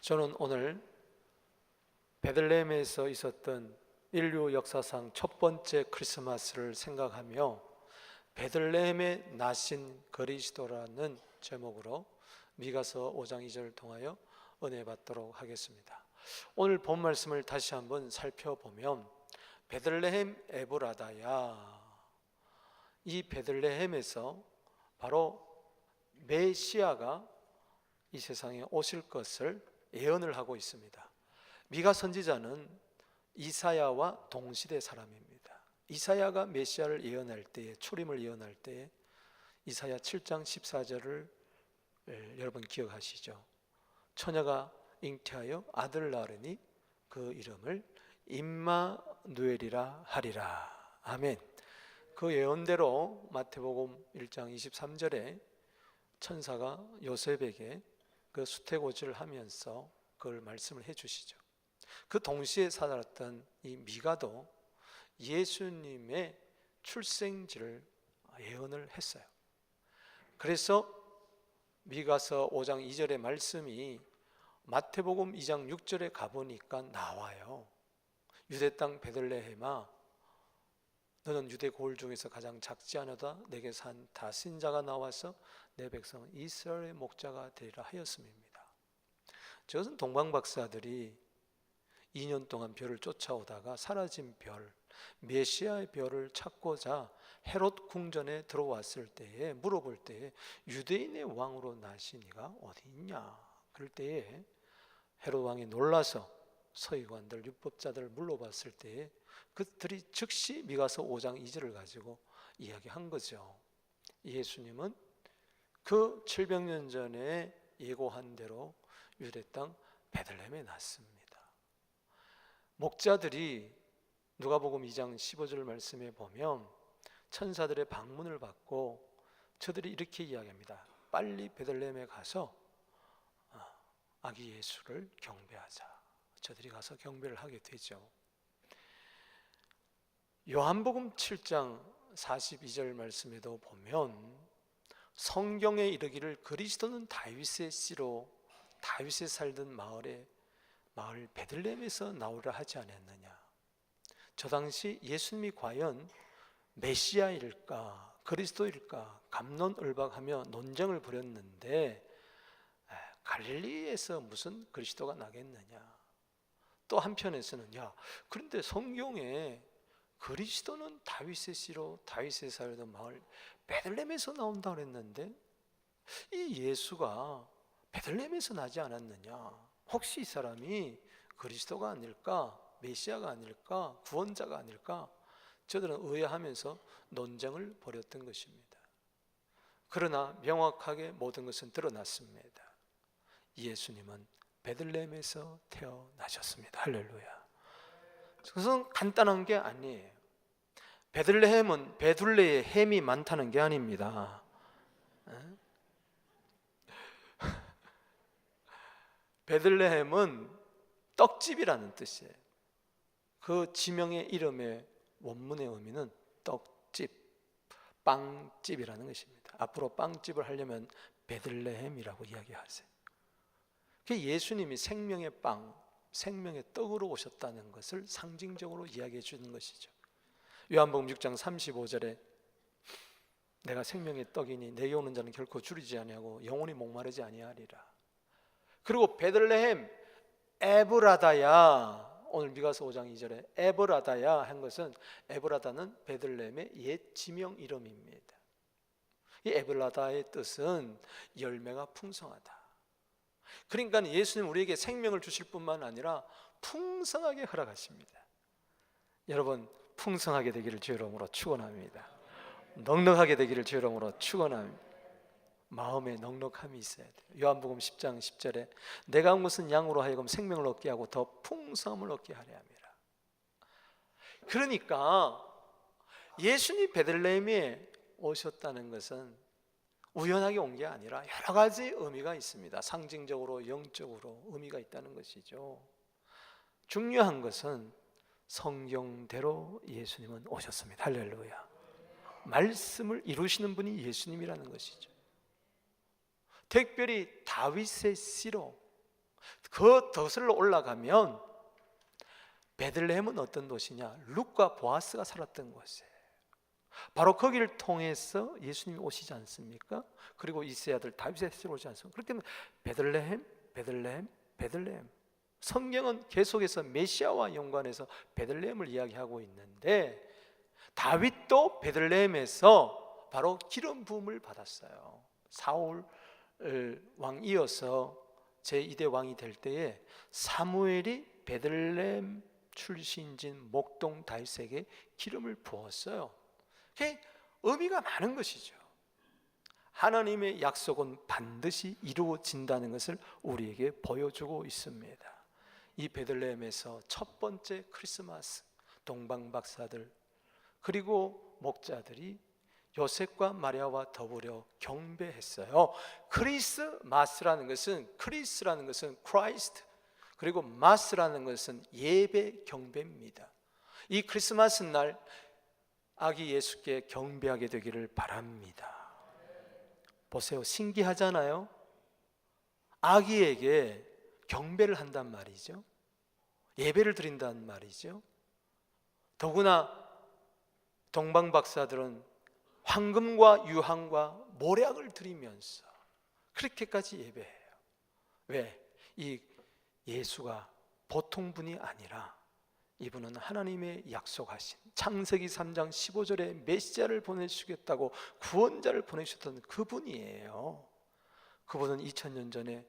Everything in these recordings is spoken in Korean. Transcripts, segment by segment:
저는 오늘 베들레헴에서 있었던 인류 역사상 첫 번째 크리스마스를 생각하며 베들레헴에 나신 그리스도라는 제목으로 미가서 5장 2절을 통하여 은혜 받도록 하겠습니다. 오늘 본 말씀을 다시 한번 살펴보면 베들레헴 에브라다야, 이 베들레헴에서 바로 메시아가 이 세상에 오실 것을 예언을 하고 있습니다. 미가 선지자는 이사야와 동시대 사람입니다. 이사야가 메시아를 예언할 때에, 초림을 예언할 때에 이사야 7장 14절을 여러분 기억하시죠? 처녀가 잉태하여 아들 낳으니 그 이름을 임마누엘이라 하리라. 아멘. 그 예언대로 마태복음 1장 23절에 천사가 요셉에게 그 수태고지를 하면서 그걸 말씀을 해주시죠. 그 동시에 살았던 이 미가도 예수님의 출생지를 예언을 했어요. 그래서 미가서 5장 2절의 말씀이 마태복음 2장 6절에 가보니까 나와요. 유대 땅 베들레헴아, 너는 유대 고을 중에서 가장 작지 않으다. 내게서 한 다신자가 나와서 내 백성은 이스라엘의 목자가 되리라 하였음입니다. 저것은 동방박사들이 2년 동안 별을 쫓아오다가 사라진 별, 메시아의 별을 찾고자 헤롯 궁전에 들어왔을 때에 물어볼 때에 유대인의 왕으로 나신 이가 어디 있냐? 그럴 때에 헤롯 왕이 놀라서 서기관들, 율법자들을 물러봤을 때에 그들이 즉시 미가서 5장 2절을 가지고 이야기한 거죠. 예수님은 그 700년 전에 예고한 대로 유대 땅 베들레헴에 났습니다. 목자들이 누가복음 2장 15절 말씀에 보면 천사들의 방문을 받고 저들이 이렇게 이야기합니다. 빨리 베들레헴에 가서 아기 예수를 경배하자. 저들이 가서 경배를 하게 되죠. 요한복음 7장 42절 말씀에도 보면 성경에 이르기를 그리스도는 다윗의 씨로 다윗이 살던 마을 베들레헴에서 나오라 하지 않았느냐. 저 당시 예수님이 과연 메시아일까 그리스도일까 갑론을박하며 논쟁을 벌였는데 갈릴리에서 무슨 그리스도가 나겠느냐. 또 한편에서는 그런데 성경에 그리스도는 다윗의 씨로 다윗의 살던 마을 베들레헴에서 나온다 그랬는데 이 예수가 베들레헴에서 나지 않았느냐. 혹시 이 사람이 그리스도가 아닐까, 메시아가 아닐까, 구원자가 아닐까? 저들은 의아하면서 논쟁을 벌였던 것입니다. 그러나 명확하게 모든 것은 드러났습니다. 예수님은 베들레헴에서 태어나셨습니다. 할렐루야. 그것은 간단한 게 아니에요. 베들레헴은 베둘레에 햄이 많다는 게 아닙니다. 베들레헴은 떡집이라는 뜻이에요. 그 지명의 이름의 원문의 의미는 떡집, 빵집이라는 것입니다. 앞으로 빵집을 하려면 베들레헴이라고 이야기하세요. 예수님이 생명의 빵, 생명의 떡으로 오셨다는 것을 상징적으로 이야기해 주는 것이죠. 요한복음 6장 35절에 내가 생명의 떡이니 내게 오는 자는 결코 줄이지 아니하고 영원히 목마르지 아니하리라. 그리고 베들레헴 에브라다야, 오늘 미가서 5장 2절에 에브라다야 한 것은 에브라다는 베들레헴의 옛 지명 이름입니다. 이 에브라다의 뜻은 열매가 풍성하다. 그러니까 예수님 우리에게 생명을 주실 뿐만 아니라 풍성하게 허락하십니다. 여러분 풍성하게 되기를 주의 이름으로 축원합니다. 넉넉하게 되기를 주의 이름으로 축원합니다. 마음에 넉넉함이 있어야 돼요. 요한복음 10장 10절에 내가 온 것은 양으로 하여금 생명을 얻게 하고 더 풍성함을 얻게 하려 함이라. 그러니까 예수님 베들레헴에 오셨다는 것은 우연하게 온 게 아니라 여러 가지 의미가 있습니다. 상징적으로 영적으로 의미가 있다는 것이죠. 중요한 것은 성경대로 예수님은 오셨습니다. 할렐루야. 말씀을 이루시는 분이 예수님이라는 것이죠. 특별히 다윗의 씨로 그 덧을로 올라가면 베들레헴은 어떤 도시냐? 룻과 보아스가 살았던 곳이에요. 바로 거기를 통해서 예수님이 오시지 않습니까? 그리고 이세 아들 다윗의 세로 오지 않습니까? 그렇기 때문에 베들레헴, 베들레헴, 베들레헴. 성경은 계속해서 메시아와 연관해서 베들레헴을 이야기하고 있는데, 다윗도 베들레헴에서 바로 기름 부음을 받았어요. 사울 왕이어서 제2대 왕이 될 때에 사무엘이 베들레헴 출신진 목동 다윗에게 기름을 부었어요. 그게 의미가 많은 것이죠. 하나님의 약속은 반드시 이루어진다는 것을 우리에게 보여주고 있습니다. 이 베들레헴에서 첫 번째 크리스마스, 동방박사들 그리고 목자들이 요셉과 마리아와 더불어 경배했어요. 크리스마스라는 것은, 크리스라는 것은 크라이스트, 그리고 마스라는 것은 예배 경배입니다. 이 크리스마스 날 아기 예수께 경배하게 되기를 바랍니다. 보세요, 신기하잖아요. 아기에게 경배를 한단 말이죠. 예배를 드린단 말이죠. 더구나 동방박사들은 황금과 유황과 모략을 드리면서 그렇게까지 예배해요. 왜? 이 예수가 보통 분이 아니라 이분은 하나님의 약속하신 창세기 3장 15절에 메시아를 보내주시겠다고 구원자를 보내주셨던 그분이에요. 그분은 2000년 전에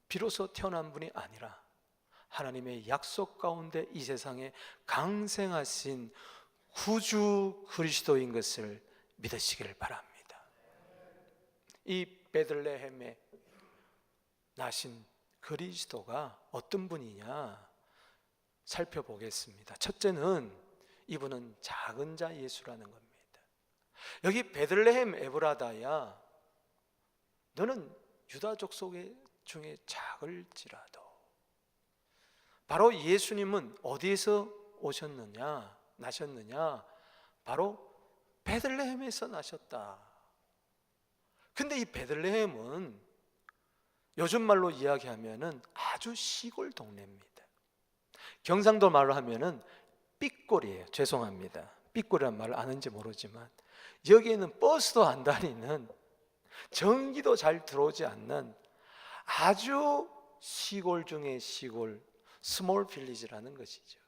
비로소 태어난 분이 아니라 하나님의 약속 가운데 이 세상에 강생하신 구주 그리스도인 것을 믿으시기를 바랍니다. 이 베들레헴에 나신 그리스도가 어떤 분이냐 살펴보겠습니다. 첫째는 이분은 작은 자 예수라는 겁니다. 여기 베들레헴 에브라다야, 너는 유다족 중에 작을지라도. 바로 예수님은 어디에서 오셨느냐, 나셨느냐? 바로 베들레헴에서 나셨다. 근데 이 베들레헴은 요즘 말로 이야기하면은 아주 시골 동네입니다. 경상도 말로 하면은 삐꼬리예요. 죄송합니다. 삐꼬리란 말을 아는지 모르지만 여기에는 버스도 안 다니는, 전기도 잘 들어오지 않는 아주 시골 중에 시골, 스몰 빌리지라는 것이죠.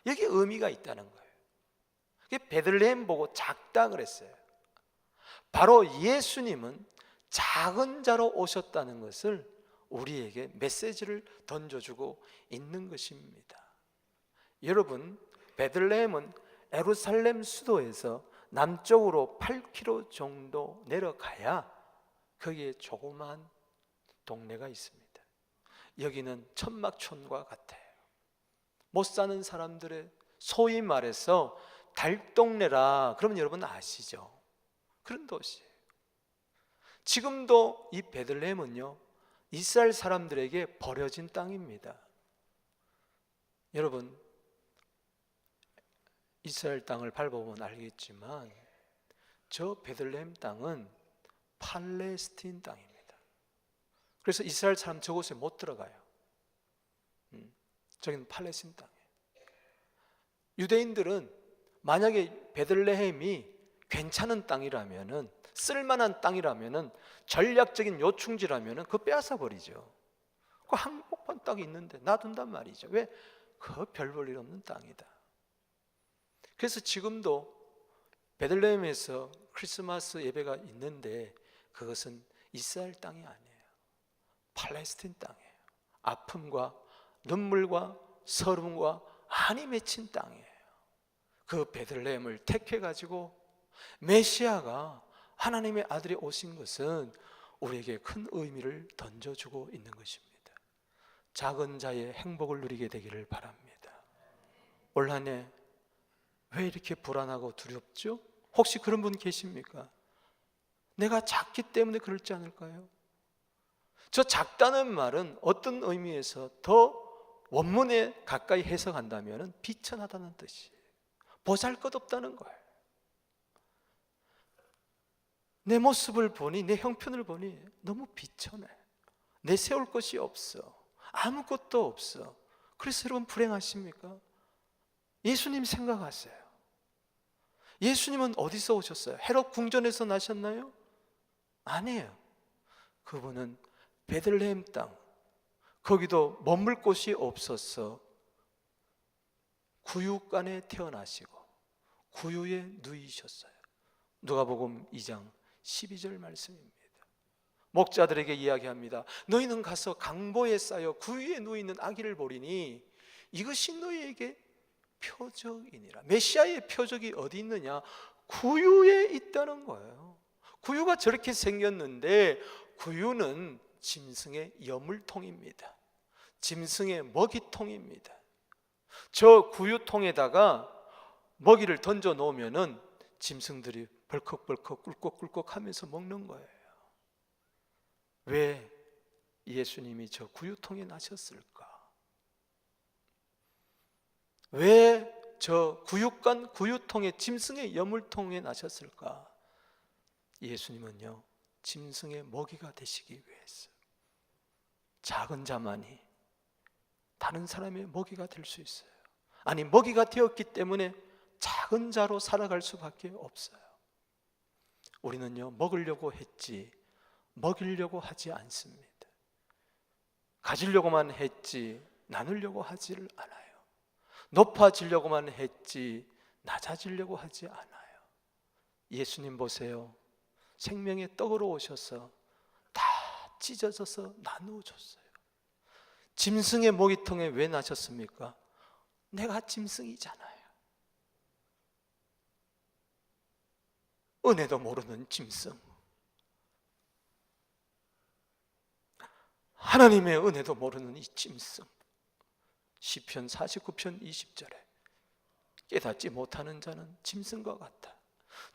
여기에 의미가 있다는 거예요. 베들레헴 보고 작다 그랬어요. 바로 예수님은 작은 자로 오셨다는 것을 우리에게 메시지를 던져주고 있는 것입니다. 여러분, 베들레헴은 예루살렘 수도에서 남쪽으로 8km 정도 내려가야 거기에 조그만 동네가 있습니다. 여기는 천막촌과 같아요. 못 사는 사람들의, 소위 말해서 달동네라 그러면 여러분 아시죠? 그런 도시예요. 지금도 이 베들레헴은요, 이스라엘 사람들에게 버려진 땅입니다. 여러분, 이스라엘 땅을 밟아보면 알겠지만 저 베들레헴 땅은 팔레스틴 땅입니다. 그래서 이스라엘 사람 저곳에 못 들어가요. 저기는 팔레스틴 땅이에요. 유대인들은 만약에 베들레헴이 괜찮은 땅이라면은, 쓸만한 땅이라면은, 전략적인 요충지라면은 그거 빼앗아 버리죠. 그 한복판 땅이 있는데 놔둔단 말이죠. 왜? 그 별 볼 일 없는 땅이다. 그래서 지금도 베들레헴에서 크리스마스 예배가 있는데 그것은 이스라엘 땅이 아니에요. 팔레스틴 땅이에요. 아픔과 눈물과 서름과 한이 맺힌 땅이에요. 그 베들레헴을 택해가지고 메시아가, 하나님의 아들이 오신 것은 우리에게 큰 의미를 던져주고 있는 것입니다. 작은 자의 행복을 누리게 되기를 바랍니다. 올 한 해 왜 이렇게 불안하고 두렵죠? 혹시 그런 분 계십니까? 내가 작기 때문에 그럴지 않을까요? 저 작다는 말은 어떤 의미에서 더 원문에 가까이 해석한다면 비천하다는 뜻이에요. 보잘것없다는 거예요. 내 모습을 보니, 내 형편을 보니 너무 비천해. 내세울 것이 없어. 아무것도 없어. 그래서 여러분 불행하십니까? 예수님 생각하세요. 예수님은 어디서 오셨어요? 헤롯 궁전에서 나셨나요? 아니에요. 그분은 베들레헴 땅, 거기도 머물 곳이 없어서 구유간에 태어나시고 구유에 누이셨어요. 누가복음 2장 12절 말씀입니다. 목자들에게 이야기합니다. 너희는 가서 강보에 쌓여 구유에 누이는 아기를 보리니 이것이 너희에게 표적이니라. 메시아의 표적이 어디 있느냐? 구유에 있다는 거예요. 구유가 저렇게 생겼는데 구유는 짐승의 여물통입니다. 짐승의 먹이통입니다. 저 구유통에다가 먹이를 던져 놓으면은 짐승들이 벌컥벌컥 꿀꺽꿀꺽 하면서 먹는 거예요. 왜 예수님이 저 구유통에 나셨을까? 왜 저 구육간 구유통에 짐승의 여물통에 나셨을까? 예수님은요, 짐승의 먹이가 되시기 위해서 작은 자만이 다른 사람의 먹이가 될 수 있어요. 아니, 먹이가 되었기 때문에 작은 자로 살아갈 수밖에 없어요. 우리는요, 먹으려고 했지 먹이려고 하지 않습니다. 가지려고만 했지 나누려고 하지를 않아요. 높아지려고만 했지 낮아지려고 하지 않아요. 예수님 보세요. 생명의 떡으로 오셔서 다 찢어져서 나누어 줬어요. 짐승의 먹이통에 왜 나셨습니까? 내가 짐승이잖아요. 은혜도 모르는 짐승, 하나님의 은혜도 모르는 이 짐승. 시편 49편 20절에 깨닫지 못하는 자는 짐승과 같다.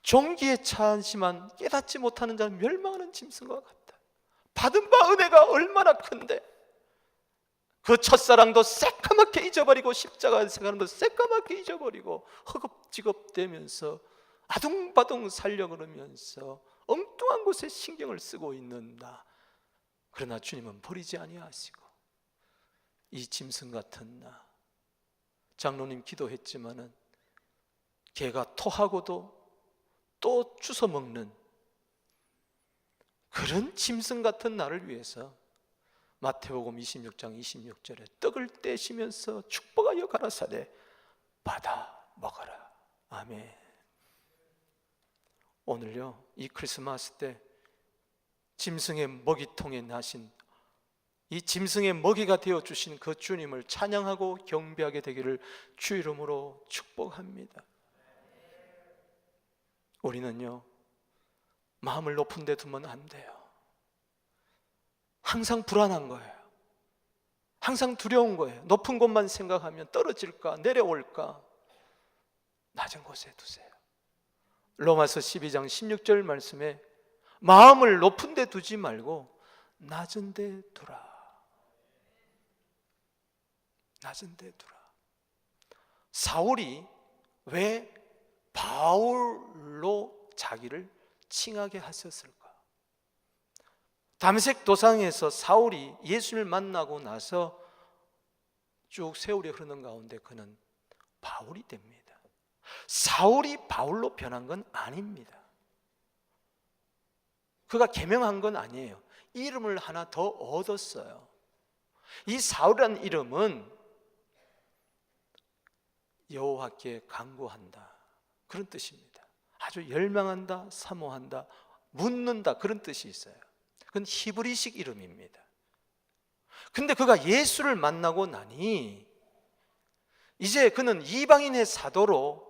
종기에 차지만 깨닫지 못하는 자는 멸망하는 짐승과 같다. 받은 바 은혜가 얼마나 큰데 그 첫사랑도 새까맣게 잊어버리고 십자가의 사랑도 새까맣게 잊어버리고 허겁지겁대면서 아둥바둥 살려 그러면서 엉뚱한 곳에 신경을 쓰고 있는 나. 그러나 주님은 버리지 아니하시고 이 짐승 같은 나, 장로님 기도했지만은 개가 토하고도 또 주워 먹는 그런 짐승 같은 나를 위해서 마태복음 26장 26절에 떡을 떼시면서 축복하여 가라사대 받아 먹어라. 아멘. 오늘요, 이 크리스마스 때 짐승의 먹이통에 나신 이 짐승의 먹이가 되어주신 그 주님을 찬양하고 경배하게 되기를 주 이름으로 축복합니다. 우리는요, 마음을 높은 데 두면 안 돼요. 항상 불안한 거예요. 항상 두려운 거예요. 높은 곳만 생각하면 떨어질까 내려올까. 낮은 곳에 두세요. 로마서 12장 16절 말씀에 마음을 높은 데 두지 말고 낮은 데 두라. 낮은 데 두라. 사울이 왜 바울로 자기를 칭하게 하셨을까? 담색 도상에서 사울이 예수를 만나고 나서 쭉 세월이 흐르는 가운데 그는 바울이 됩니다. 사울이 바울로 변한 건 아닙니다. 그가 계명한 건 아니에요. 이름을 하나 더 얻었어요. 이 사울이라는 이름은 여호와께 간구한다, 그런 뜻입니다. 아주 열망한다, 사모한다, 묻는다, 그런 뜻이 있어요. 그건 히브리식 이름입니다. 근데 그가 예수를 만나고 나니 이제 그는 이방인의 사도로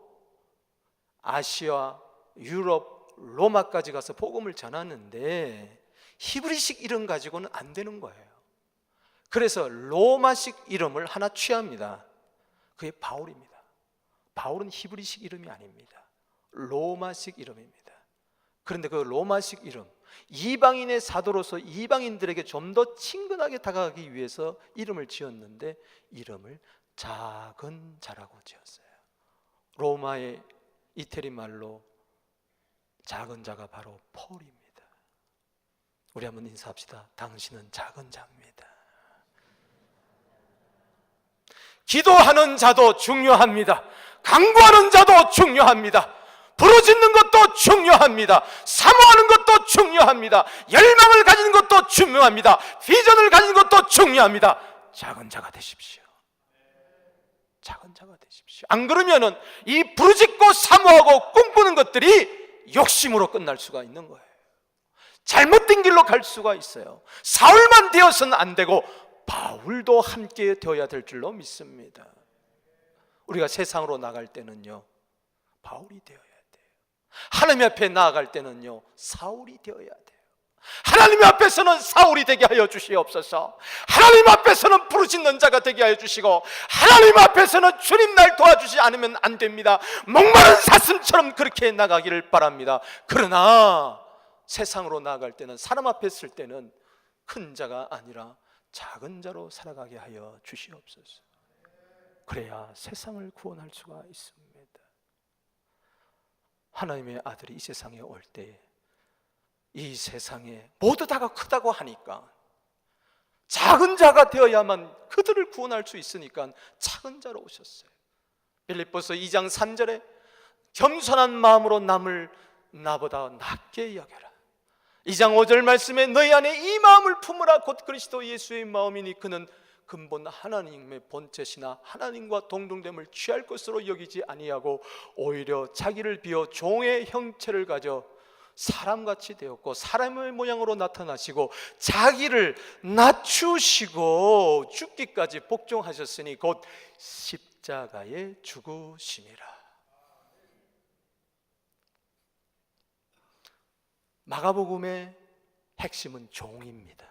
아시아, 유럽, 로마까지 가서 복음을 전하는데 히브리식 이름 가지고는 안 되는 거예요. 그래서 로마식 이름을 하나 취합니다. 그게 바울입니다. 바울은 히브리식 이름이 아닙니다. 로마식 이름입니다. 그런데 그 로마식 이름, 이방인의 사도로서 이방인들에게 좀 더 친근하게 다가가기 위해서 이름을 지었는데 이름을 작은 자라고 지었어요. 로마의 이태리 말로 작은 자가 바로 폴입니다. 우리 한번 인사합시다. 당신은 작은 자입니다. 기도하는 자도 중요합니다. 간구하는 자도 중요합니다. 부르짖는 것도 중요합니다. 사모하는 것도 중요합니다. 열망을 가지는 것도 중요합니다. 비전을 가지는 것도 중요합니다. 작은 자가 되십시오. 작은 자가 되십시오. 안 그러면은 이 부르짖고 사모하고 꿈꾸는 것들이 욕심으로 끝날 수가 있는 거예요. 잘못된 길로 갈 수가 있어요. 사울만 되어서는 안 되고 바울도 함께 되어야 될 줄로 믿습니다. 우리가 세상으로 나갈 때는요, 바울이 되어야 돼요. 하나님 앞에 나아갈 때는요, 사울이 되어야 돼요. 하나님 앞에서는 사울이 되게 하여 주시옵소서. 하나님 앞에서는 부르짖는 자가 되게 하여 주시고, 하나님 앞에서는 주님 날 도와주지 않으면 안 됩니다. 목마른 사슴처럼 그렇게 나가기를 바랍니다. 그러나 세상으로 나아갈 때는, 사람 앞에 있을 때는 큰 자가 아니라 작은 자로 살아가게 하여 주시옵소서. 그래야 세상을 구원할 수가 있습니다. 하나님의 아들이 이 세상에 올 때 이 세상에 모두 다가 크다고 하니까 작은 자가 되어야만 그들을 구원할 수 있으니까 작은 자로 오셨어요. 빌립보서 2장 3절에 겸손한 마음으로 남을 나보다 낮게 여겨라. 2장 5절 말씀에 너희 안에 이 마음을 품으라. 곧 그리스도 예수의 마음이니 그는 근본 하나님의 본체시나 하나님과 동등됨을 취할 것으로 여기지 아니하고 오히려 자기를 비워 종의 형체를 가져 사람같이 되었고 사람의 모양으로 나타나시고 자기를 낮추시고 죽기까지 복종하셨으니 곧 십자가에 죽으심이라. 마가복음의 핵심은 종입니다.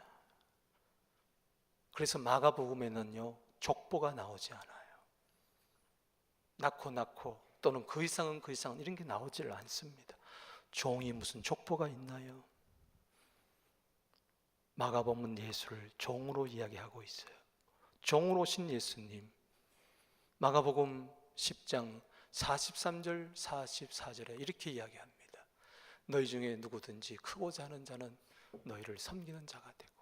그래서 마가복음에는요, 족보가 나오지 않아요. 낳고 또는 그 이상은 이런 게 나오질 않습니다. 종이 무슨 족보가 있나요? 마가복음은 예수를 종으로 이야기하고 있어요. 종으로 오신 예수님. 마가복음 10장 43절 44절에 이렇게 이야기합니다. 너희 중에 누구든지 크고자 하는 자는 너희를 섬기는 자가 되고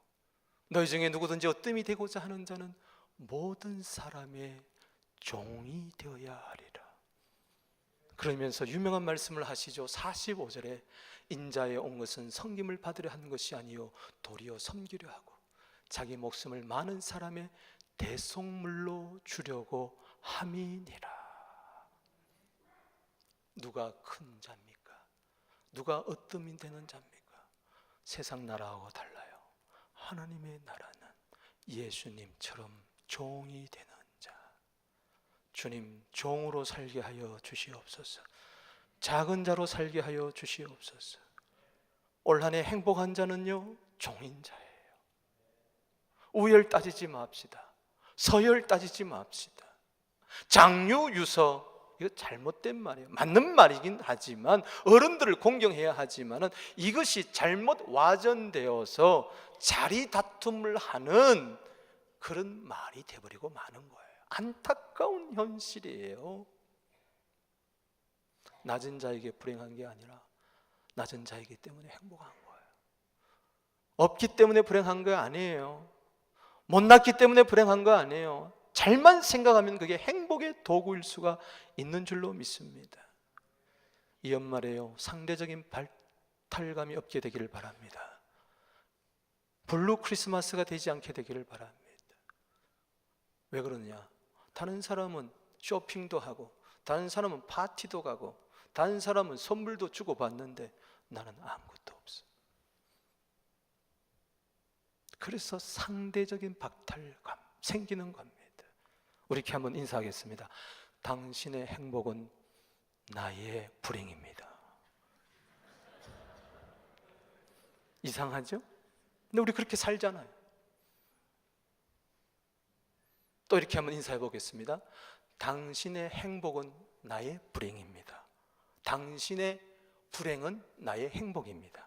너희 중에 누구든지 어뜸이 되고자 하는 자는 모든 사람의 종이 되어야 하리라. 그러면서 유명한 말씀을 하시죠. 45절에 인자에 온 것은 섬김을 받으려 하는 것이 아니요 도리어 섬기려 하고 자기 목숨을 많은 사람의 대속물로 주려고 함이니라. 누가 큰 자입니까? 누가 어뜸이 되는 자입니까? 세상 나라하고 달라요. 하나님의 나라는 예수님처럼 종이 되는 자. 주님, 종으로 살게 하여 주시옵소서. 작은 자로 살게 하여 주시옵소서. 올 한 해 행복한 자는요, 종인 자예요. 우열 따지지 맙시다. 서열 따지지 맙시다. 장유, 유서, 이거 잘못된 말이에요. 맞는 말이긴 하지만 어른들을 공경해야 하지만 이것이 잘못 와전되어서 자리 다툼을 하는 그런 말이 돼버리고 마는 거예요. 안타까운 현실이에요. 낮은 자에게 불행한 게 아니라 낮은 자이기 때문에 행복한 거예요. 없기 때문에 불행한 거 아니에요. 못났기 때문에 불행한 거 아니에요. 잘만 생각하면 그게 행복의 도구일 수가 있는 줄로 믿습니다. 이 연말에요, 상대적인 발탈감이 없게 되기를 바랍니다. 블루 크리스마스가 되지 않게 되기를 바랍니다. 왜 그러냐? 다른 사람은 쇼핑도 하고 다른 사람은 파티도 가고 다른 사람은 선물도 주고 받는데 나는 아무것도 없어. 그래서 상대적인 박탈감 생기는 겁니다. 우리 이렇게 한번 인사하겠습니다. 당신의 행복은 나의 불행입니다. 이상하죠? 근데 우리 그렇게 살잖아요. 또 이렇게 한번 인사해 보겠습니다. 당신의 행복은 나의 불행입니다. 당신의 불행은 나의 행복입니다.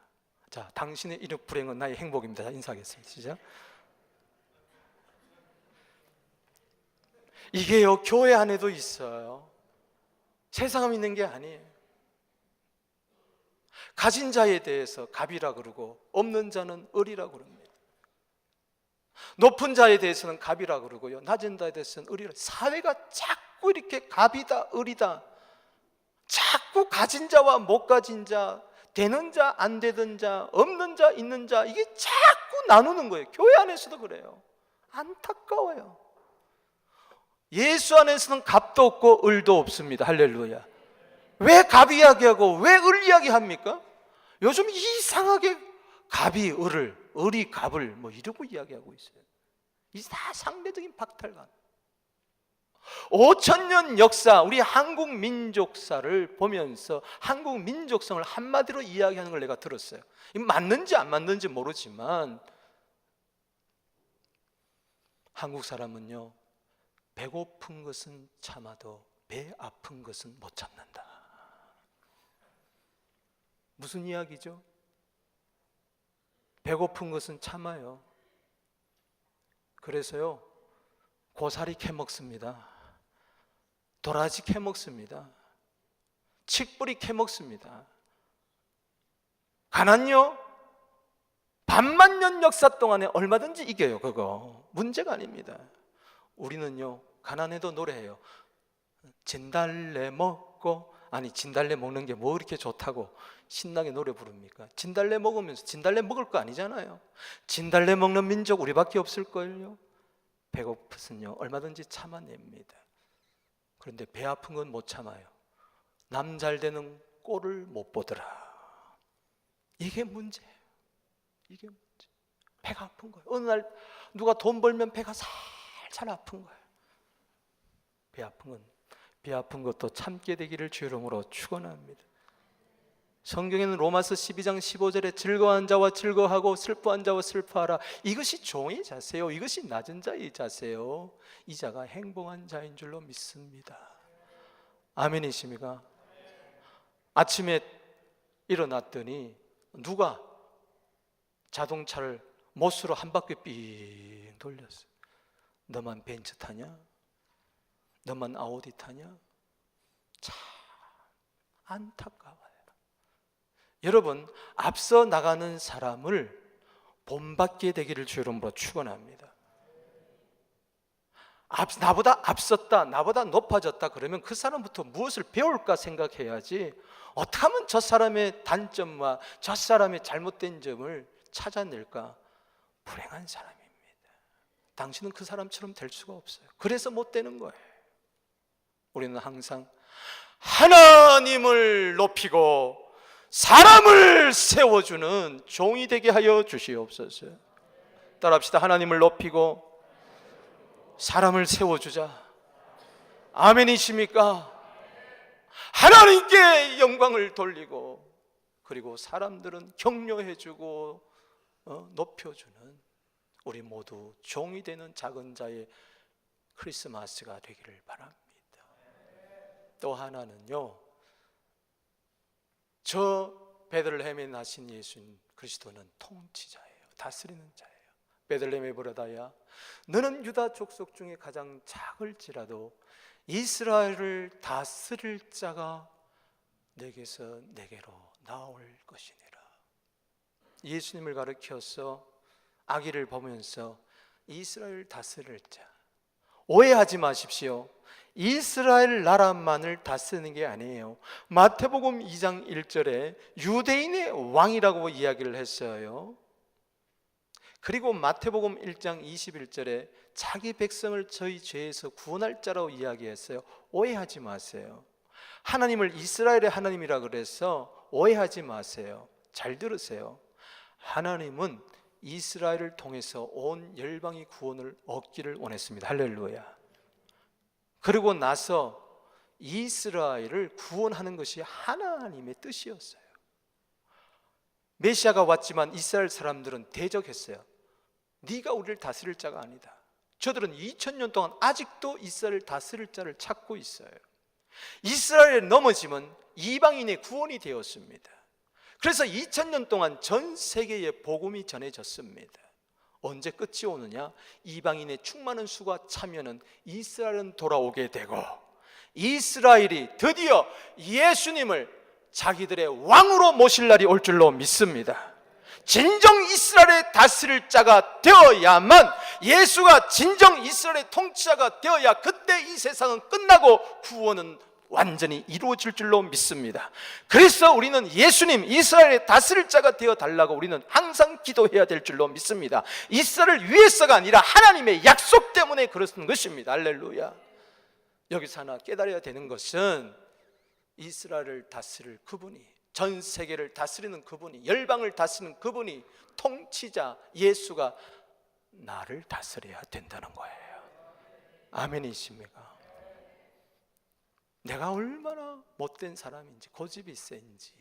자, 당신의 이 불행은 나의 행복입니다. 자, 인사하겠습니다. 시작. 이게요, 교회 안에도 있어요. 세상에 있는 게 아니에요. 가진 자에 대해서 갑이라 그러고 없는 자는 을이라 그럽니다. 높은 자에 대해서는 갑이라 그러고요, 낮은 자에 대해서는 을이라. 사회가 자꾸 이렇게 갑이다 을이다, 자꾸 가진 자와 못 가진 자, 되는 자 안 되던 자, 없는 자 있는 자, 이게 자꾸 나누는 거예요. 교회 안에서도 그래요. 안타까워요. 예수 안에서는 갑도 없고 을도 없습니다. 할렐루야. 왜 갑 이야기하고 왜 을 이야기합니까? 요즘 이상하게 갑이 을을, 을이 갑을 뭐 이러고 이야기하고 있어요. 이 다 상대적인 박탈감. 5,000년 역사, 우리 한국 민족사를 보면서 한국 민족성을 한마디로 이야기하는 걸 내가 들었어요. 이거 맞는지 안 맞는지 모르지만 한국 사람은요, 배고픈 것은 참아도 배 아픈 것은 못 참는다. 무슨 이야기죠? 배고픈 것은 참아요. 그래서요, 고사리 캐먹습니다. 도라지 캐먹습니다. 칡뿌리 캐먹습니다. 가난요, 반만 년 역사 동안에 얼마든지 이겨요. 그거 문제가 아닙니다. 우리는요, 가난해도 노래해요. 진달래 먹고, 아니 진달래 먹는 게 뭐 이렇게 좋다고 신나게 노래 부릅니까? 진달래 먹으면서, 진달래 먹을 거 아니잖아요. 진달래 먹는 민족 우리밖에 없을걸요. 배고프면요 얼마든지 참아냅니다. 그런데 배 아픈 건 못 참아요. 남 잘 되는 꼴을 못 보더라. 이게 문제예요. 이게 문제. 배가 아픈 거예요. 어느 날 누가 돈 벌면 배가 살살 아픈 거예요. 배 아픈 것도 참게 되기를 주 이름으로 축원합니다. 성경에는 로마서 12장 15절에 즐거워한 자와 즐거워하고 슬퍼한 자와 슬퍼하라. 이것이 종의 자세요. 이것이 낮은 자의 자세요. 이 자가 행복한 자인 줄로 믿습니다. 아멘이십니까? 아침에 일어났더니 누가 자동차를 못으로 한 바퀴 삥 돌렸어요. 너만 벤츠 타냐? 너만 아우디 타냐? 참 안타까워요. 여러분, 앞서 나가는 사람을 본받게 되기를 주 이름으로 축원합니다. 나보다 앞섰다, 나보다 높아졌다 그러면 그 사람부터 무엇을 배울까 생각해야지, 어떻게 하면 저 사람의 단점과 저 사람의 잘못된 점을 찾아낼까? 불행한 사람입니다. 당신은 그 사람처럼 될 수가 없어요. 그래서 못 되는 거예요. 우리는 항상 하나님을 높이고 사람을 세워주는 종이 되게 하여 주시옵소서. 따라합시다. 하나님을 높이고 사람을 세워주자. 아멘이십니까? 하나님께 영광을 돌리고, 그리고 사람들은 격려해주고 높여주는 우리 모두 종이 되는 작은 자의 크리스마스가 되기를 바랍니다. 또 하나는요, 저 베들레헴에 나신 예수님 그리스도는 통치자예요. 다스리는 자예요. 베들레헴 에브라다야, 너는 유다 족속 중에 가장 작을지라도 이스라엘을 다스릴 자가 내게서 내게로 나올 것이니라. 예수님을 가르쳐서 아기를 보면서 이스라엘 다스릴 자, 오해하지 마십시오. 이스라엘 나라만을 다스리는 게 아니에요. 마태복음 2장 1절에 유대인의 왕이라고 이야기를 했어요. 그리고 마태복음 1장 21절에 자기 백성을 저희 죄에서 구원할 자라고 이야기했어요. 오해하지 마세요. 하나님을 이스라엘의 하나님이라 그래서 오해하지 마세요. 잘 들으세요. 하나님은 이스라엘을 통해서 온 열방이 구원을 얻기를 원했습니다. 할렐루야. 그리고 나서 이스라엘을 구원하는 것이 하나님의 뜻이었어요. 메시아가 왔지만 이스라엘 사람들은 대적했어요. 네가 우리를 다스릴 자가 아니다. 저들은 2000년 동안 아직도 이스라엘을 다스릴 자를 찾고 있어요. 이스라엘에 넘어지면 이방인의 구원이 되었습니다. 그래서 2000년 동안 전 세계에 복음이 전해졌습니다. 언제 끝이 오느냐? 이방인의 충만한 수가 차면은 이스라엘은 돌아오게 되고, 이스라엘이 드디어 예수님을 자기들의 왕으로 모실 날이 올 줄로 믿습니다. 진정 이스라엘의 다스릴 자가 되어야만, 예수가 진정 이스라엘의 통치자가 되어야 그때 이 세상은 끝나고 구원은 완전히 이루어질 줄로 믿습니다. 그래서 우리는 예수님 이스라엘의 다스릴 자가 되어 달라고 우리는 항상 기도해야 될 줄로 믿습니다. 이스라엘을 위해서가 아니라 하나님의 약속 때문에 그렇은 것입니다. 할렐루야. 여기서 하나 깨달아야 되는 것은, 이스라엘을 다스릴 그분이, 전 세계를 다스리는 그분이, 열방을 다스리는 그분이, 통치자 예수가 나를 다스려야 된다는 거예요. 아멘이십니까? 내가 얼마나 못된 사람인지, 고집이 센지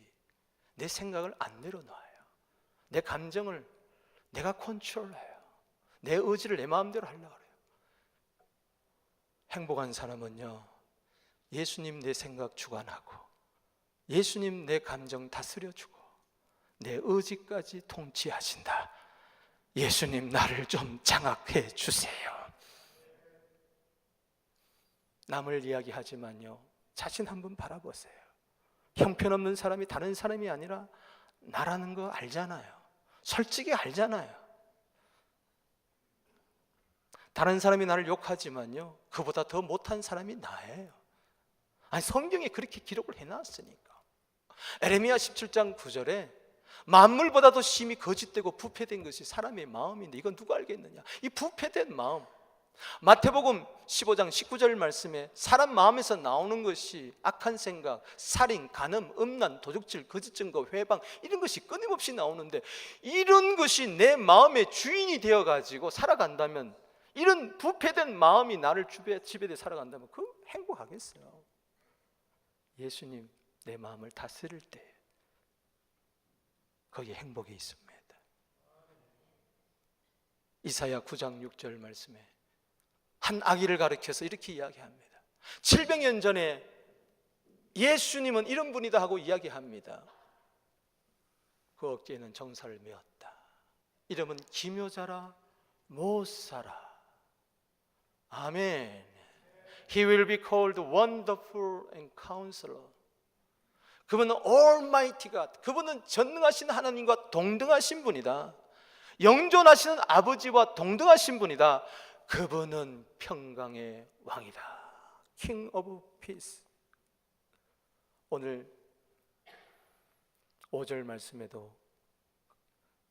내 생각을 안 내려놔요. 내 감정을 내가 컨트롤해요. 내 의지를 내 마음대로 하려고 해요. 행복한 사람은요, 예수님 내 생각 주관하고, 예수님 내 감정 다스려주고, 내 의지까지 통치하신다. 예수님 나를 좀 장악해 주세요. 남을 이야기하지만요, 자신 한번 바라보세요. 형편없는 사람이 다른 사람이 아니라 나라는 거 알잖아요. 솔직히 알잖아요. 다른 사람이 나를 욕하지만요, 그보다 더 못한 사람이 나예요. 아니, 성경에 그렇게 기록을 해놨으니까. 에레미야 17장 9절에 만물보다도 심히 거짓되고 부패된 것이 사람의 마음인데 이건 누가 알겠느냐? 이 부패된 마음. 마태복음 15장 19절 말씀에 사람 마음에서 나오는 것이 악한 생각, 살인, 간음, 음란, 도둑질, 거짓 증거, 회방, 이런 것이 끊임없이 나오는데, 이런 것이 내 마음의 주인이 되어가지고 살아간다면, 이런 부패된 마음이 나를 지배돼 살아간다면 그 행복하겠어요? 예수님 내 마음을 다스릴 때 거기에 행복이 있습니다. 이사야 9장 6절 말씀에 한 아기를 가리켜서 이렇게 이야기합니다. 700년 전에 예수님은 이런 분이다 하고 이야기합니다. 그 어깨에는 정사를 메었다. 이름은 기묘자라 못살아. 아멘. He will be called Wonderful and Counselor. 그분은 Almighty God, 그분은 전능하신 하나님과 동등하신 분이다. 영존하시는 아버지와 동등하신 분이다. 그분은 평강의 왕이다. King of Peace. 오늘 5절 말씀에도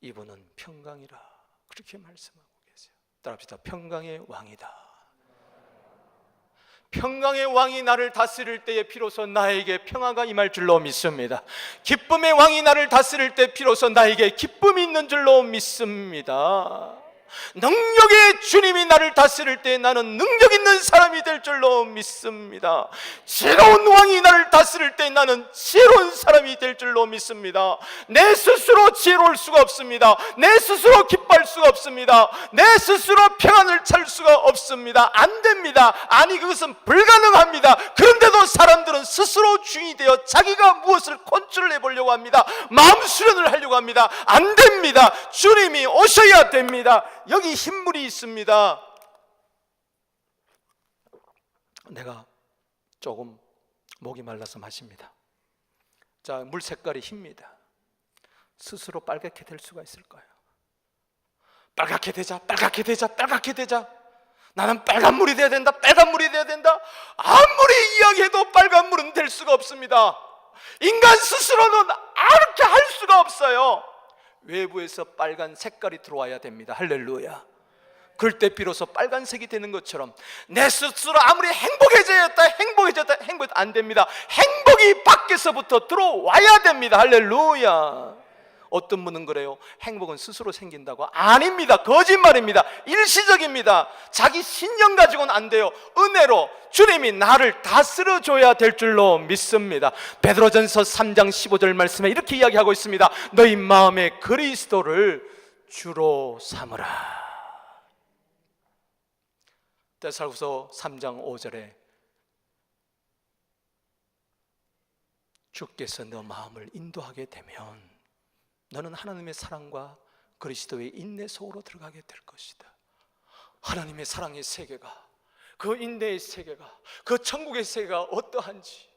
이분은 평강이라 그렇게 말씀하고 계세요. 따라합시다. 평강의 왕이다. 평강의 왕이 나를 다스릴 때에 비로소 나에게 평화가 임할 줄로 믿습니다. 기쁨의 왕이 나를 다스릴 때 비로소 나에게 기쁨이 있는 줄로 믿습니다. 능력의 주님이 나를 다스릴 때 나는 능력 있는 사람이 될 줄로 믿습니다. 지혜로운 왕이 나를 다스릴 때 나는 지혜로운 사람이 될 줄로 믿습니다. 내 스스로 지혜로울 수가 없습니다. 내 스스로 기뻐할 수가 없습니다. 내 스스로 평안을 찾을 수가 없습니다. 안 됩니다. 아니, 그것은 불가능합니다. 그런데도 사람들은 스스로 주인이 되어 자기가 무엇을 컨트롤해 보려고 합니다. 마음 수련을 하려고 합니다. 안 됩니다. 주님이 오셔야 됩니다. 여기 흰물이 있습니다. 내가 조금 목이 말라서 마십니다. 자, 물 색깔이 흰입니다. 스스로 빨갛게 될 수가 있을까요? 빨갛게 되자, 빨갛게 되자, 빨갛게 되자. 나는 빨간 물이 돼야 된다, 빨간 물이 돼야 된다. 아무리 이야기해도 빨간 물은 될 수가 없습니다. 인간 스스로는 그렇게 할 수가 없어요. 외부에서 빨간 색깔이 들어와야 됩니다. 할렐루야. 그럴 때 비로소 빨간색이 되는 것처럼 내 스스로 아무리 행복해졌다 안 됩니다. 행복이 밖에서부터 들어와야 됩니다. 할렐루야. 어떤 분은 그래요. 행복은 스스로 생긴다고. 아닙니다. 거짓말입니다. 일시적입니다. 자기 신념 가지고는 안 돼요. 은혜로 주님이 나를 다스려줘야 될 줄로 믿습니다. 베드로전서 3장 15절 말씀에 이렇게 이야기하고 있습니다. 너희 마음에 그리스도를 주로 삼으라. 데살로니가서 3장 5절에 주께서 너 마음을 인도하게 되면 너는 하나님의 사랑과 그리스도의 인내 속으로 들어가게 될 것이다. 하나님의 사랑의 세계가, 그 인내의 세계가, 그 천국의 세계가 어떠한지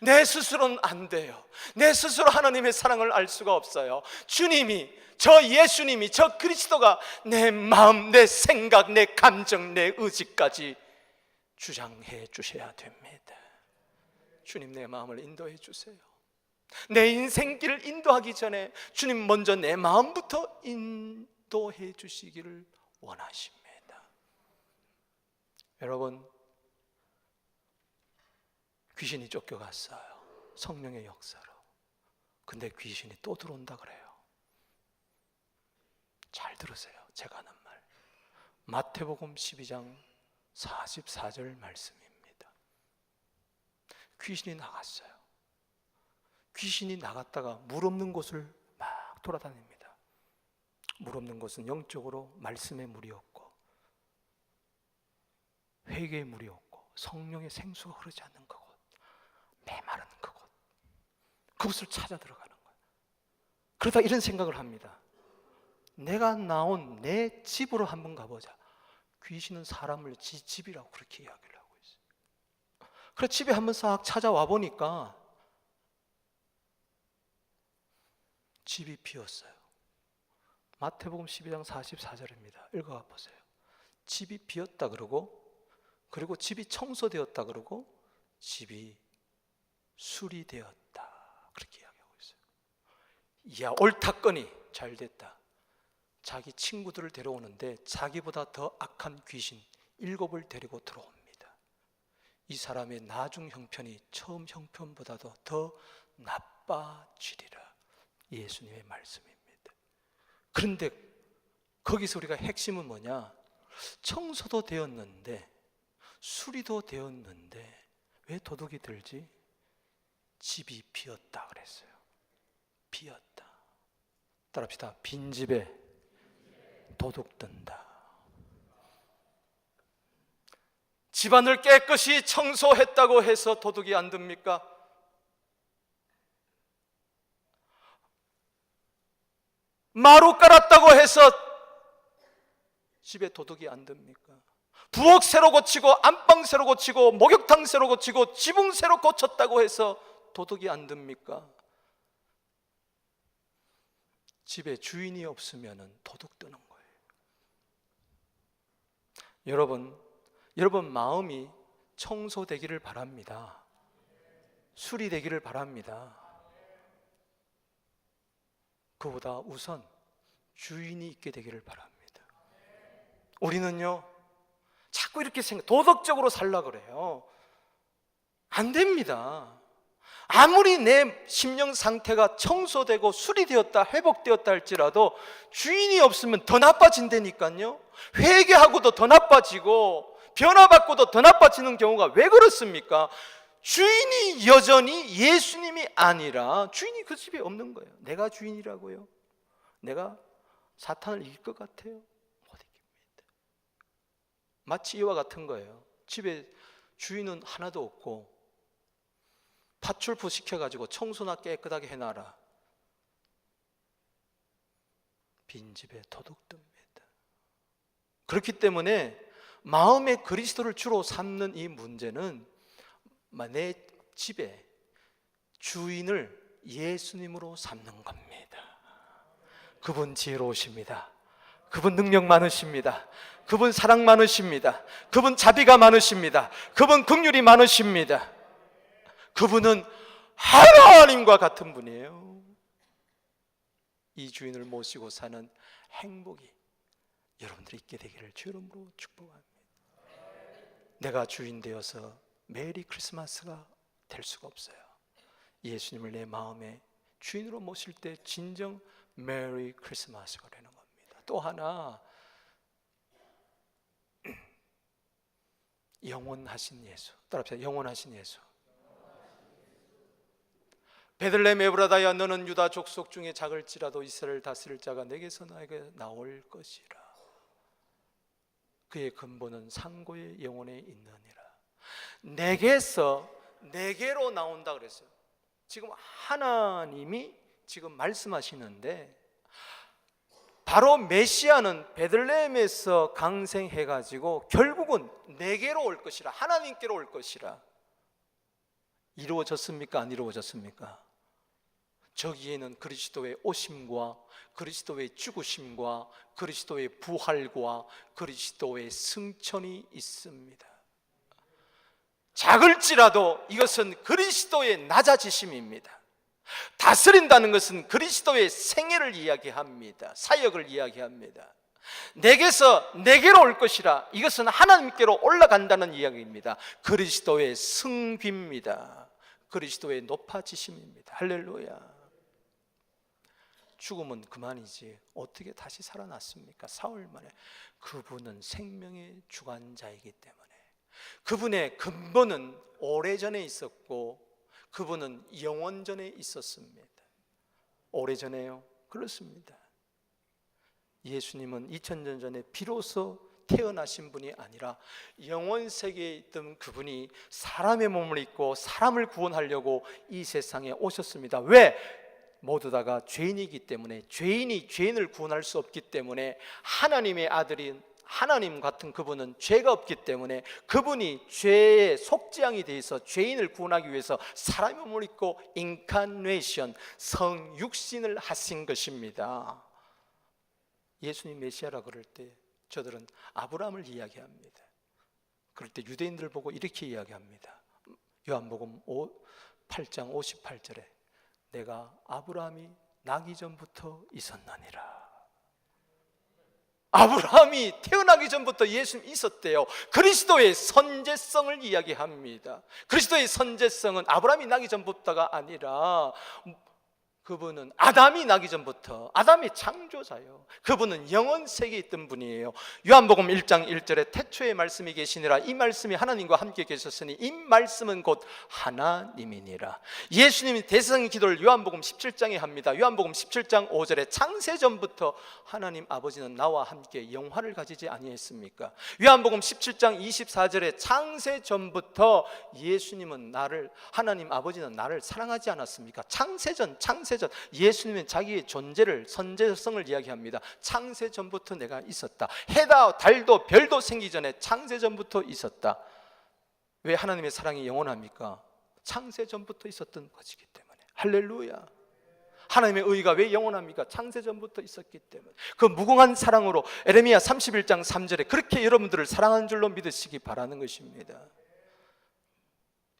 내 스스로는 안 돼요. 내 스스로 하나님의 사랑을 알 수가 없어요. 주님이 저 예수님이, 저 그리스도가 내 마음, 내 생각, 내 감정, 내 의지까지 주장해 주셔야 됩니다. 주님, 내 마음을 인도해 주세요. 내 인생길을 인도하기 전에 주님 먼저 내 마음부터 인도해 주시기를 원하십니다. 여러분, 귀신이 쫓겨갔어요. 성령의 역사로. 근데 귀신이 또 들어온다 그래요. 잘 들으세요. 제가 하는 말. 마태복음 12장 44절 말씀입니다. 귀신이 나갔어요. 귀신이 나갔다가 물 없는 곳을 막 돌아다닙니다. 물 없는 곳은 영적으로 말씀의 물이 없고 회개의 물이 없고 성령의 생수가 흐르지 않는 그곳, 메마른 그곳, 그곳을 찾아 들어가는 거예요. 그러다 이런 생각을 합니다. 내가 나온 내 집으로 한번 가보자. 귀신은 사람을 지 집이라고 그렇게 이야기를 하고 있어요. 그래서 집에 한번 싹 찾아와 보니까 집이 비었어요. 마태복음 12장 44절입니다. 읽어가 보세요. 집이 비었다 그리고 집이 청소되었다 그러고 집이 수리되었다 그렇게 이야기하고 있어요. 이야, 옳다거니 잘 됐다. 자기 친구들을 데려오는데 자기보다 더 악한 귀신 7을 데리고 들어옵니다. 이 사람의 나중 형편이 처음 형편보다도 더 나빠지리라. 예수님의 말씀입니다. 그런데 거기서 우리가 핵심은 뭐냐? 청소도 되었는데 수리도 되었는데 왜 도둑이 들지? 집이 비었다 그랬어요. 비었다. 따라합시다. 빈 집에 도둑 든다. 집안을 깨끗이 청소했다고 해서 도둑이 안 듭니까? 마루 깔았다고 해서 집에 도둑이 안 듭니까? 부엌 새로 고치고 안방 새로 고치고 목욕탕 새로 고치고 지붕 새로 고쳤다고 해서 도둑이 안 듭니까? 집에 주인이 없으면 도둑 드는 거예요. 여러분 마음이 청소되기를 바랍니다. 수리되기를 바랍니다. 그보다 우선 주인이 있게 되기를 바랍니다. 우리는요 자꾸 이렇게 도덕적으로 살려고 그래요. 안 됩니다. 아무리 내 심령 상태가 청소되고 수리되었다 회복되었다 할지라도 주인이 없으면 더 나빠진다니까요. 회개하고도 더 나빠지고 변화받고도 더 나빠지는 경우가 왜 그렇습니까? 주인이 여전히 예수님이 아니라 주인이 그 집에 없는 거예요. 내가 주인이라고요? 내가 사탄을 이길 것 같아요? 못 이깁니다. 마치 이와 같은 거예요. 집에 주인은 하나도 없고 파출부 시켜가지고 청소나 깨끗하게 해놔라. 빈집에 도둑 듭니다. 그렇기 때문에 마음의 그리스도를 주로 삼는 이 문제는 내 집에 주인을 예수님으로 삼는 겁니다. 그분 지혜로우십니다. 그분 능력 많으십니다. 그분 사랑 많으십니다. 그분 자비가 많으십니다. 그분 긍휼이 많으십니다. 그분은 하나님과 같은 분이에요. 이 주인을 모시고 사는 행복이 여러분들이 있게 되기를 주 이름으로 축복합니다. 내가 주인 되어서 메리 크리스마스가 될 수가 없어요. 예수님을 내 마음에 주인으로 모실 때 진정 메리 크리스마스가 되는 겁니다. 또 하나, 영원하신 예수. 따라합시다. 영원하신 예수. 베들레헴 에브라다야, 너는 유다 족속 중에 작을지라도 이스라엘 다스릴 자가 내게서 나에게 나올 것이라. 그의 근본은 상고의 영혼에 있느니라. 내게서 내게로 나온다 그랬어요. 지금 하나님이 지금 말씀하시는데 바로 메시아는 베들레헴에서 강생해가지고 결국은 내게로 올 것이라, 하나님께로 올 것이라. 이루어졌습니까? 안 이루어졌습니까? 저기에는 그리스도의 오심과 그리스도의 죽으심과 그리스도의 부활과 그리스도의 승천이 있습니다. 작을지라도 이것은 그리스도의 낮아지심입니다. 다스린다는 것은 그리스도의 생애를 이야기합니다. 사역을 이야기합니다. 내게서 내게로 올 것이라, 이것은 하나님께로 올라간다는 이야기입니다. 그리스도의 승비입니다. 그리스도의 높아지심입니다. 할렐루야. 죽으면 그만이지 어떻게 다시 살아났습니까? 사흘 만에. 그분은 생명의 주관자이기 때문에, 그분의 근본은 오래전에 있었고 그분은 영원전에 있었습니다. 오래전에요? 그렇습니다. 예수님은 2000년 전에 비로소 태어나신 분이 아니라 영원세계에 있던 그분이 사람의 몸을 입고 사람을 구원하려고 이 세상에 오셨습니다. 왜? 모두 다가 죄인이기 때문에, 죄인이 죄인을 구원할 수 없기 때문에, 하나님의 아들인 하나님 같은 그분은 죄가 없기 때문에 그분이 죄의 속죄양이 되어서 죄인을 구원하기 위해서 사람의 몸을 입고 인카네이션, 성육신을 하신 것입니다. 예수님 메시아라 그럴 때 저들은 아브라함을 이야기합니다. 그럴 때 유대인들 보고 이렇게 이야기합니다. 요한복음 8장 58절에 내가 아브라함이 나기 전부터 있었느니라. 아브라함이 태어나기 전부터 예수님이 있었대요. 그리스도의 선제성을 이야기합니다. 그리스도의 선제성은 아브라함이 나기 전부터가 아니라 그분은 아담이 나기 전부터, 아담의 창조자예요. 그분은 영원 세계에 있던 분이에요. 요한복음 1장 1절에 태초에 말씀이 계시니라. 이 말씀이 하나님과 함께 계셨으니 이 말씀은 곧 하나님이니라. 예수님이 대성 기도를 요한복음 17장에 합니다. 요한복음 17장 5절에 창세전부터 하나님 아버지는 나와 함께 영화를 가지지 아니했습니까? 요한복음 17장 24절에 창세전부터 예수님은 나를, 하나님 아버지는 나를 사랑하지 않았습니까? 창세전 예수님은 자기의 존재를, 선제성을 이야기합니다. 창세전부터 내가 있었다. 해다 달도 별도 생기기 전에 창세전부터 있었다. 왜 하나님의 사랑이 영원합니까? 창세전부터 있었던 것이기 때문에. 할렐루야. 하나님의 의가 왜 영원합니까? 창세전부터 있었기 때문에. 그 무궁한 사랑으로 에레미야 31장 3절에 그렇게 여러분들을 사랑하는 줄로 믿으시기 바라는 것입니다.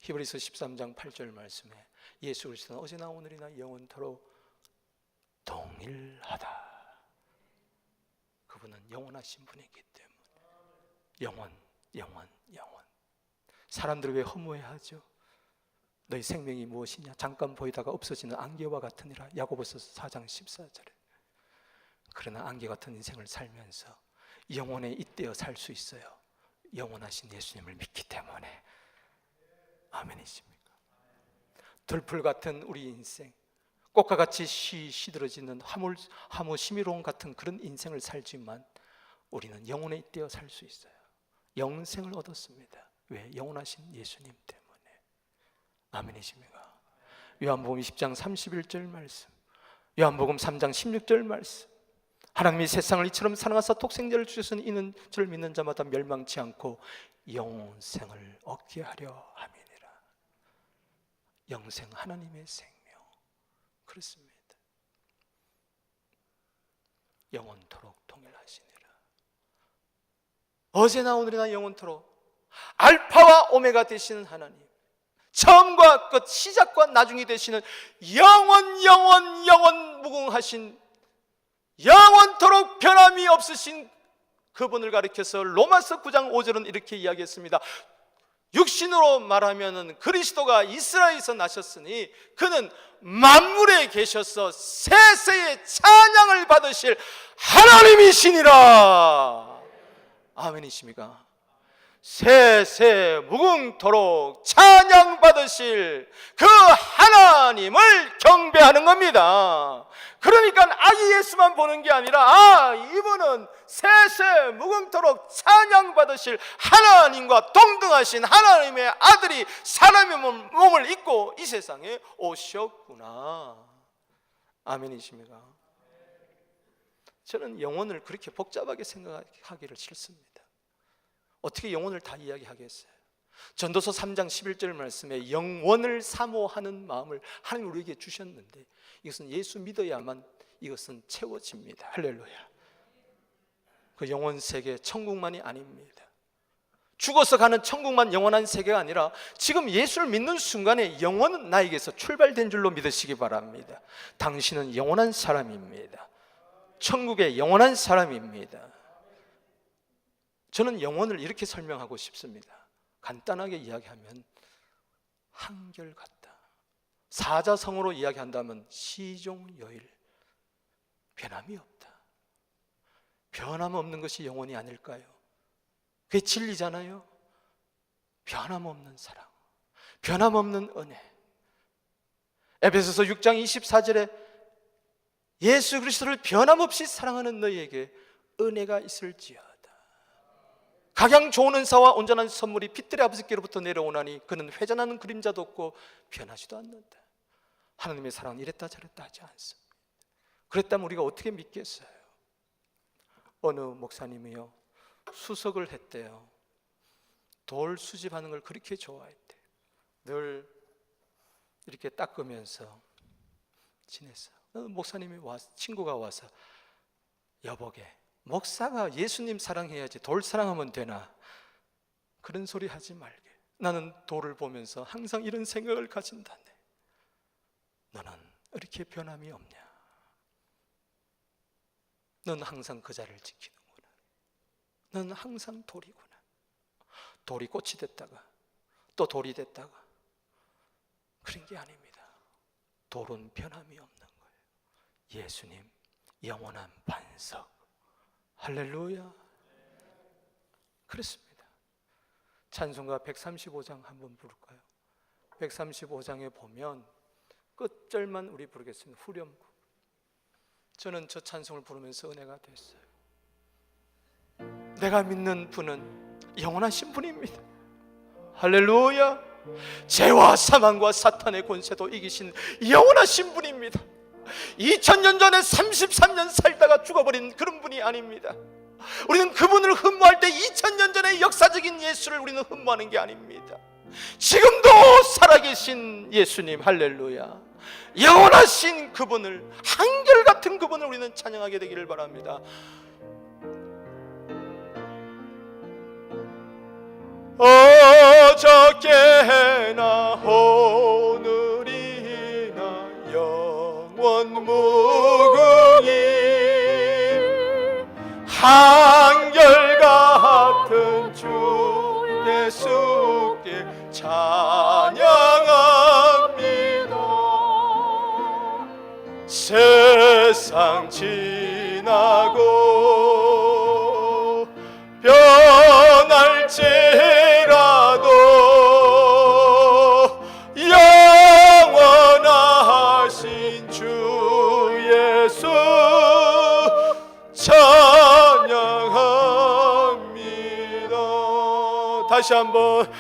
히브리서 13장 8절 말씀에 예수 그리스도는 어제나 오늘이나 영원토록 동일하다. 그분은 영원하신 분이기 때문에 영원. 사람들이 왜 허무해하죠? 너희 생명이 무엇이냐? 잠깐 보이다가 없어지는 안개와 같으니라. 야고보서 4장 14절에. 그러나 안개 같은 인생을 살면서 영원에 잇대어 살 수 있어요. 영원하신 예수님을 믿기 때문에. 아멘이십니까? 들풀 같은 우리 인생, 꽃과 같이 시들어지는 하무 시미롱 같은 그런 인생을 살지만 우리는 영혼에 잇대어 살 수 있어요. 영생을 얻었습니다. 왜? 영원하신 예수님 때문에. 아멘이십니까? 요한복음 20장 31절 말씀, 요한복음 3장 16절 말씀, 하나님이 세상을 이처럼 사랑하사 독생자를 주셨으니 이는 저를 믿는 자마다 멸망치 않고 영생을 얻게 하려 함이니라. 영생, 하나님의 생명. 그렇습니다. 영원토록 동일하시니라. 어제나 오늘이나 영원토록 알파와 오메가 되시는 하나님, 처음과 끝, 시작과 나중이 되시는 영원 무궁하신, 영원토록 변함이 없으신 그분을 가리켜서 로마서 9장 5절은 이렇게 이야기했습니다. 육신으로 말하면 그리스도가 이스라엘에서 나셨으니 그는 만물에 계셔서 세세의 찬양을 받으실 하나님이시니라. 아멘이십니까? 세세 무궁토록 찬양 받으실 그 하나님을 경배하는 겁니다. 그러니까 아기 예수만 보는 게 아니라 이분은 세세 무궁토록 찬양 받으실 하나님과 동등하신 하나님의 아들이 사람의 몸을 입고 이 세상에 오셨구나. 아멘이십니까? 저는 영혼을 그렇게 복잡하게 생각하기를 싫습니다. 어떻게 영혼을 다 이야기하겠어요? 전도서 3장 11절 말씀에 영원을 사모하는 마음을 하나님 우리에게 주셨는데 이것은 예수 믿어야만 이것은 채워집니다. 할렐루야. 그 영원 세계 천국만이 아닙니다. 죽어서 가는 천국만 영원한 세계가 아니라 지금 예수를 믿는 순간에 영원은 나에게서 출발된 줄로 믿으시기 바랍니다. 당신은 영원한 사람입니다. 천국의 영원한 사람입니다. 저는 영혼을 이렇게 설명하고 싶습니다. 간단하게 이야기하면 한결같다. 사자성어로 이야기한다면 시종여일, 변함이 없다. 변함없는 것이 영혼이 아닐까요? 그게 진리잖아요. 변함없는 사랑, 변함없는 은혜. 에베소서 6장 24절에 예수 그리스도를 변함없이 사랑하는 너희에게 은혜가 있을지어다. 각양 좋은 은사와 온전한 선물이 빛들의 아버지께로부터 내려오나니 그는 회전하는 그림자도 없고 변하지도 않는다. 하나님의 사랑은 이랬다 저랬다 하지 않습니다. 그랬다면 우리가 어떻게 믿겠어요? 어느 목사님이요 수석을 했대요. 돌 수집하는 걸 그렇게 좋아했대요. 늘 이렇게 닦으면서 지냈어요. 목사님이 친구가 와서 여보게, 목사가 예수님 사랑해야지 돌 사랑하면 되나? 그런 소리 하지 말게. 나는 돌을 보면서 항상 이런 생각을 가진다네. 너는 이렇게 변함이 없냐? 넌 항상 그 자리를 지키는구나. 넌 항상 돌이구나. 돌이 꽃이 됐다가 또 돌이 됐다가 그런 게 아닙니다. 돌은 변함이 없는 거예요. 예수님 영원한 반석. 할렐루야. 그렇습니다. 찬송가 135장 한번 부를까요? 135장에 보면 끝절만 우리 부르겠습니다. 후렴구. 저는 저 찬송을 부르면서 은혜가 됐어요. 내가 믿는 분은 영원하신 분입니다. 할렐루야. 죄와 사망과 사탄의 권세도 이기신 영원하신 분입니다. 2000년 전에 33년 살다가 죽어버린 그런 분이 아닙니다. 우리는 그분을 흠모할 때 2000년 전의 역사적인 예수를 우리는 흠모하는 게 아닙니다. 지금도 살아계신 예수님, 할렐루야. 영원하신 그분을, 한결같은 그분을 우리는 찬양하게 되기를 바랍니다. 어저께나 오늘이나 영원 무궁히 한결같은 주 예수께 찬양합니다. 세상 지나고 변할지라도 영원하신 주 예수 찬양합니다. 다시 한번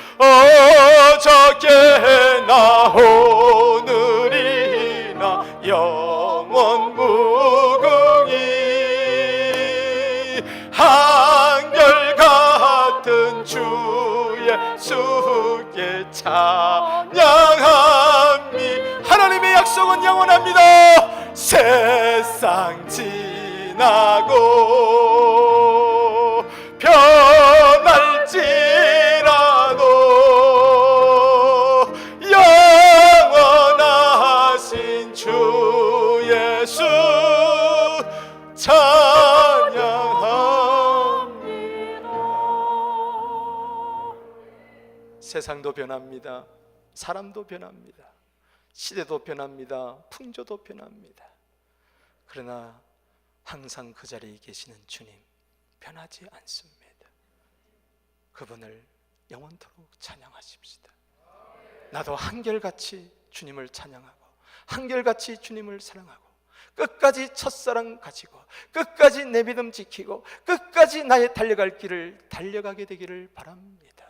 어저께나 오늘이나 영원 무궁히 한결같은 주 예수께 찬양함이. 하나님의 약속은 영원합니다. 세상 지나고 변할지라도 영원하신 주 예수 찬양합니다. 세상도 변합니다. 사람도 변합니다. 시대도 변합니다. 풍조도 변합니다. 그러나 항상 그 자리에 계시는 주님 변하지 않습니다. 그분을 영원토록 찬양하십시다. 나도 한결같이 주님을 찬양하고 한결같이 주님을 사랑하고 끝까지 첫사랑 가지고 끝까지 내 믿음 지키고 끝까지 나의 달려갈 길을 달려가게 되기를 바랍니다.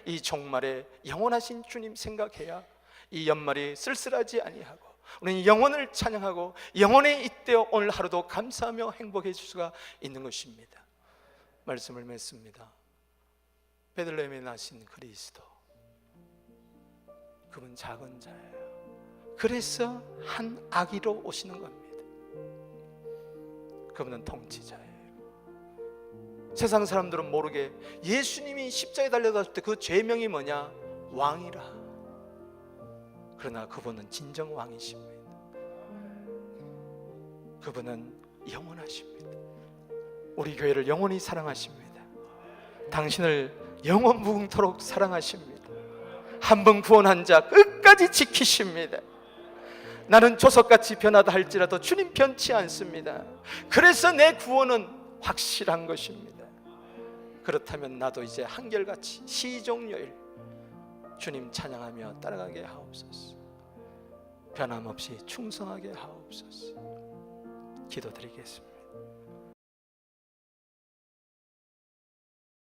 이 종말에 영원하신 주님 생각해야 이 연말이 쓸쓸하지 아니하고 우리는 영혼을 찬양하고 영혼에 잇대어 오늘 하루도 감사하며 행복해질 수가 있는 것입니다. 말씀을 맺습니다. 베들레헴에 나신 그리스도, 그분 작은 자예요. 그래서 한 아기로 오시는 겁니다. 그분은 통치자예요. 세상 사람들은 모르게 예수님이 십자가에 달려갔을 때 그 죄명이 뭐냐? 왕이라. 그러나 그분은 진정 왕이십니다. 그분은 영원하십니다. 우리 교회를 영원히 사랑하십니다. 당신을 영원 무궁토록 사랑하십니다. 한 번 구원한 자 끝까지 지키십니다. 나는 조석같이 변하다 할지라도 주님 변치 않습니다. 그래서 내 구원은 확실한 것입니다. 그렇다면 나도 이제 한결같이 시종요일 주님 찬양하며 따라가게 하옵소서. 변함없이 충성하게 하옵소서. 기도드리겠습니다.